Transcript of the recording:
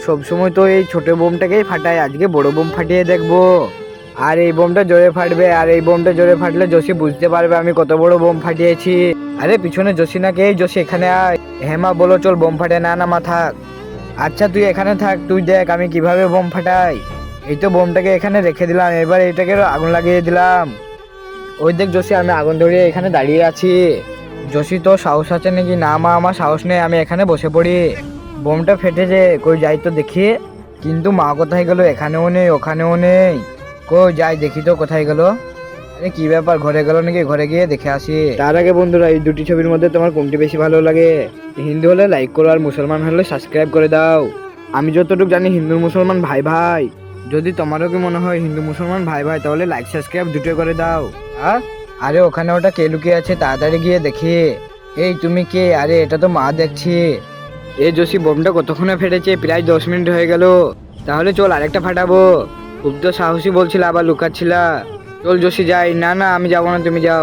সবসময় তো এই ছোট বোমটাকেই ফাটাই, আজকে বড় বোম ফাটিয়ে দেখবো। আর এই বোমটা জোরে ফাটবে, আর এই বোমটা জোরে ফাটলে জসি বুঝতে পারবে আমি কত বড় বোম ফাটিয়েছি। আরে পিছনে জসি নাকি? এই জসি এখানে আয়। হেমা বলো চল বোম ফাটে। না না মা থাক। আচ্ছা তুই এখানে থাক, তুই দেখ আমি কিভাবে বোম ফাটাই। এই তো বোমটাকে এখানে রেখে দিলাম, এবার এটাকে আগুন লাগিয়ে দিলাম। ওই দেখ জসি আমি আগুন ধরিয়ে এখানে দাঁড়িয়ে আছি। জসি তো সাহস আছে নাকি? না মা আমার সাহস নেই, আমি এখানে বসে পড়ি। বোমটা ফেটেছে, কই যাই তো দেখি। কিন্তু মা কোথায় গেল? এখানেও নেই ওখানেও নেই। কই যাই দেখি তো কোথায় গেল। আরে কি ব্যাপার, ঘরে গেল নাকি? ঘরে গিয়ে দেখে আসি। তার আগে বন্ধুরা, এই দুটি ছবির মধ্যে তোমার কোনটি বেশি ভালো লাগে? হিন্দু হলে লাইক করো, আর মুসলমান হলে সাবস্ক্রাইব করে দাও। আমি যতটুকু জানি হিন্দু মুসলমান ভাই ভাই। যদি তোমারও কি মনে হয় হিন্দু মুসলমান ভাই ভাই, তাহলে লাইক সাবস্ক্রাইব দুটো করে দাও। আরে ওখানে ওটা কে লুকিয়ে আছে, তাড়াতাড়ি গিয়ে দেখি। এই তুমি কে? আরে এটা তো মা দেখছি। এই জসি বোমটা কতক্ষণে ফেটেছে? প্রায় 10 মিনিট হয়ে গেল। তাহলে চল আরেকটা ফাটাবো। খুব তো সাহসী বলছিল, আবার লুকাচ্ছিলা। চল জসি যাই। না না আমি যাবো না, তুমি যাও।